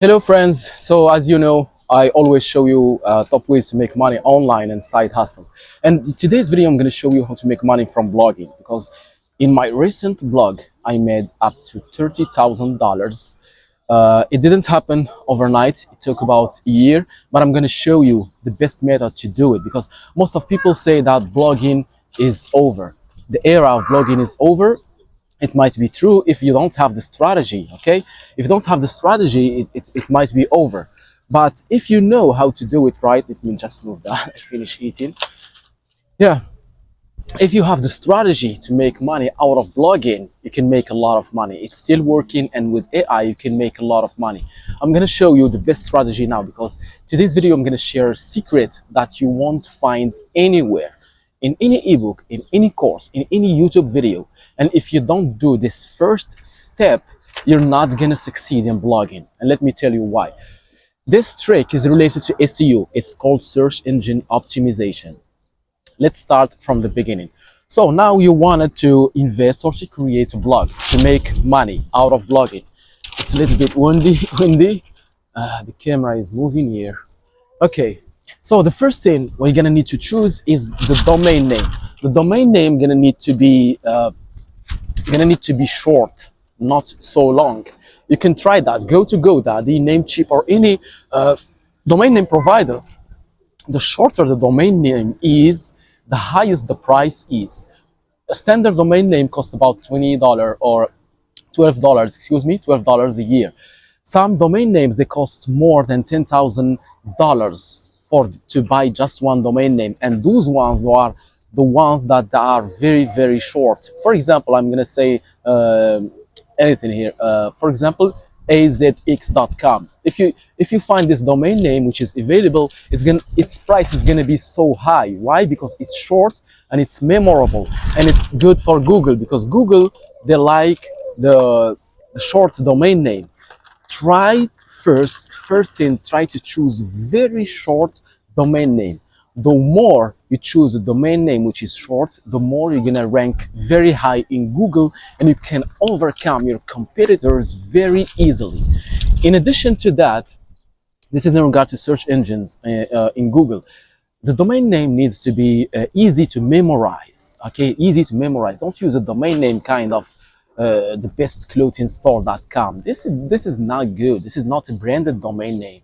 Hello friends, so as you know, I always show you top ways to make money online and side hustle. And today's video, I'm going to show you how to make money from blogging because in my recent blog, I made up to $30,000. It didn't happen overnight. It took about a year, but I'm going to show you the best method to do it because most of people say that blogging is over. The era of blogging is over. It might be true if you don't have the strategy. Okay, if you don't have the strategy, it might be over. But if you know how to do it right, let me just move that. I finish eating. Yeah, if you have the strategy to make money out of blogging, you can make a lot of money. It's still working, and with AI you can make a lot of money. I'm going to show you the best strategy now because today's video I'm going to share a secret that you won't find anywhere, in any ebook, in any course, in any YouTube video. And if you don't do this first step, you're not going to succeed in blogging. And let me tell you why. This trick is related to SEO. It's called search engine optimization. Let's start from the beginning. So now you wanted to invest or to create a blog to make money out of blogging. It's a little bit windy. The camera is moving here. Okay, so the first thing we're gonna need to choose is the domain name. The domain name gonna need to be short, not so long. You can try that. Go to GoDaddy, Namecheap, or any domain name provider. The shorter the domain name is, the highest the price is. A standard domain name costs about $20 or $12, excuse me, $12 a year. Some domain names, they cost more than $10,000 for to buy just one domain name, and those ones are the ones that are very, very short. For example, I'm gonna say anything here. For example, azx.com. If you find this domain name which is available, its price is gonna be so high. Why? Because it's short and it's memorable, and it's good for Google because Google, they like the short domain name. Try first thing, try to choose very short domain name. The more you choose a domain name which is short, the more you're gonna rank very high in Google, and you can overcome your competitors very easily. In addition to that, this is in regard to search engines in Google. The domain name needs to be easy to memorize. Okay, easy to memorize. Don't use a domain name kind of the best clothing store.com. This is not good. This is not a branded domain name.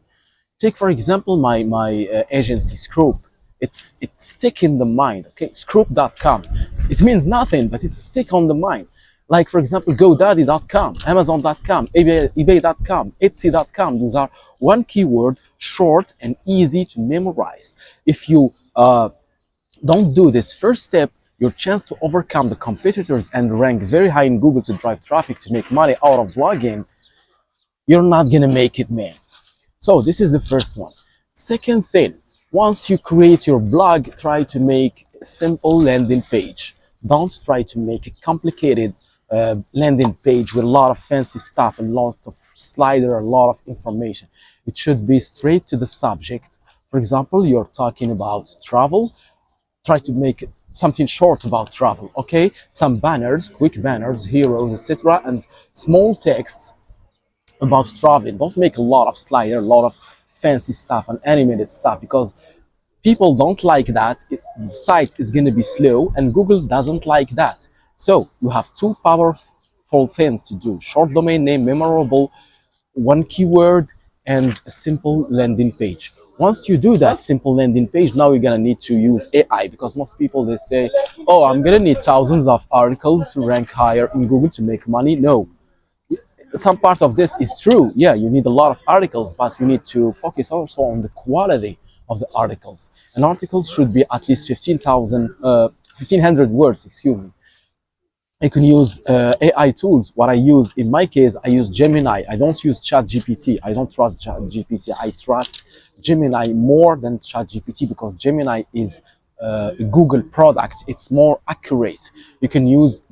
Take for example my agency Scroop. It's stick in the mind. Okay, Scroop.com. It means nothing, but it's stick on the mind. Like for example, GoDaddy.com, Amazon.com, eBay.com, Etsy.com. Those are one keyword, short and easy to memorize. If you don't do this first step, your chance to overcome the competitors and rank very high in Google to drive traffic to make money out of blogging, you're not gonna make it, man. So this is the first one. Second thing, once you create your blog, try to make a simple landing page. Don't try to make a complicated landing page with a lot of fancy stuff and lots of slider, a lot of information. It should be straight to the subject. For example, you're talking about travel. Try to make it something short about travel. Okay, some banners, quick banners, heroes, etc., and small text about traveling. Don't make a lot of slider, a lot of fancy stuff and animated stuff because people don't like that. The site is going to be slow and Google doesn't like that. So you have two powerful things to do: short domain name, memorable, one keyword, and a simple landing page. Once you do that simple landing page, now you're gonna need to use AI because most people, they say, oh, I'm gonna need thousands of articles to rank higher in Google to make money. No, some part of this is true. Yeah, you need a lot of articles, but you need to focus also on the quality of the articles. An article should be at least 1,500 words, excuse me. You can use AI tools. What I use, in my case, I use Gemini. I don't use ChatGPT. I don't trust ChatGPT. I trust Gemini more than ChatGPT because Gemini is a Google product. It's more accurate. You can use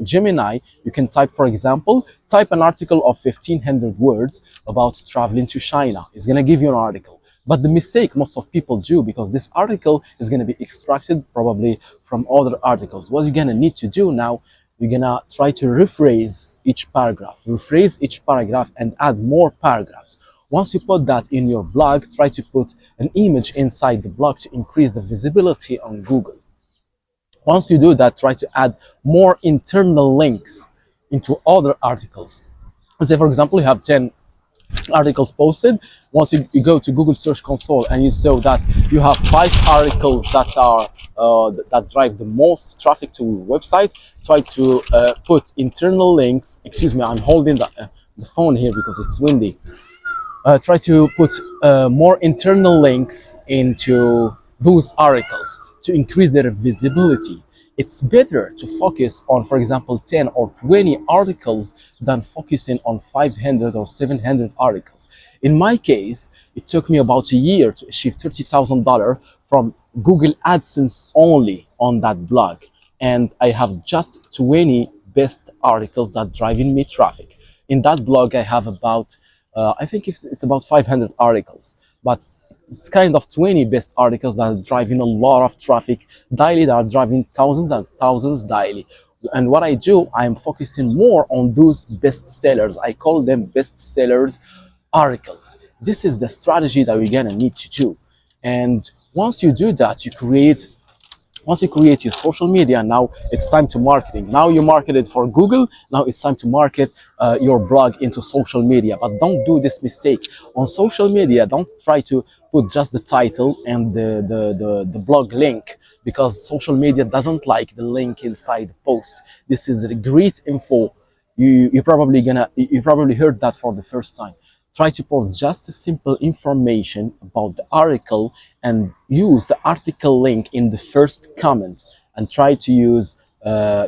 Gemini. You can type, for example, type an article of 1,500 words about traveling to China. It's going to give you an article. But the mistake most of people do, because this article is going to be extracted probably from other articles. What you're going to need to do now, you're gonna try to rephrase each paragraph and add more paragraphs. Once you put that in your blog, try to put an image inside the blog to increase the visibility on Google. Once you do that, try to add more internal links into other articles. Let's say, for example, you have 10 articles posted. Once you go to Google Search Console and you saw that you have 5 articles that are that drive the most traffic to your website, try to put internal links. Excuse me, I'm holding the phone here because it's windy. Try to put more internal links into those articles to increase their visibility. It's better to focus on, for example, 10 or 20 articles than focusing on 500 or 700 articles. In my case, it took me about a year to achieve $30,000 from Google AdSense only on that blog. And I have just 20 best articles that driving me traffic. In that blog, I have about I think it's about 500 articles, but it's kind of 20 best articles that are driving a lot of traffic daily, that are driving thousands and thousands daily. And what I do, I'm focusing more on those best sellers. I call them best sellers articles. This is the strategy that we're gonna need to do. And once you do that, once you create your social media, now it's time to marketing. Now you marketed for Google, now it's time to market your blog into social media. But don't do this mistake. On social media, don't try to put just the title and the blog link, because social media doesn't like the link inside the post. This is a great info. You probably heard that for the first time. Try to put just a simple information about the article and use the article link in the first comment, and try to use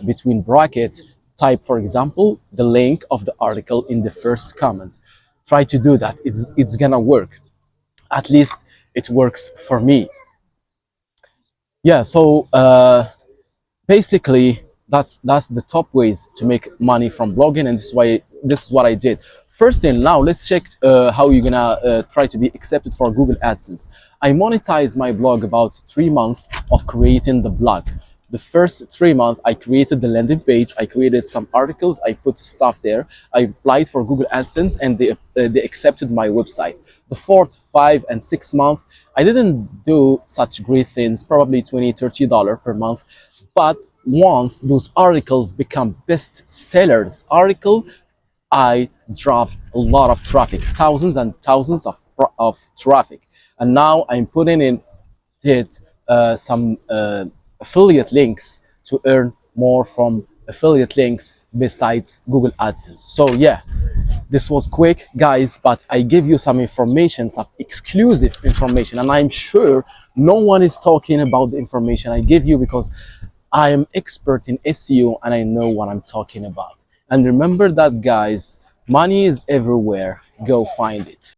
between brackets, type, for example, the link of the article in the first comment. Try to do that. It's gonna work. At least it works for me. Yeah, so basically that's the top ways to make money from blogging, and this is what I did. First thing, now let's check how you're gonna try to be accepted for Google AdSense. I monetized my blog about 3 months of creating the blog. The first 3 months, I created the landing page, I created some articles, I put stuff there, I applied for Google AdSense, and they accepted my website. The fourth, 5 and 6 months, I didn't do such great things, probably $20-30 per month. But once those articles become best sellers article, I drove a lot of traffic, thousands and thousands of traffic. And now I'm putting in it some affiliate links to earn more from affiliate links besides Google AdSense. So yeah, this was quick, guys, but I give you some information, some exclusive information, and I'm sure no one is talking about the information I give you, because I am expert in SEO and I know what I'm talking about. And remember that, guys, money is everywhere. Go find it.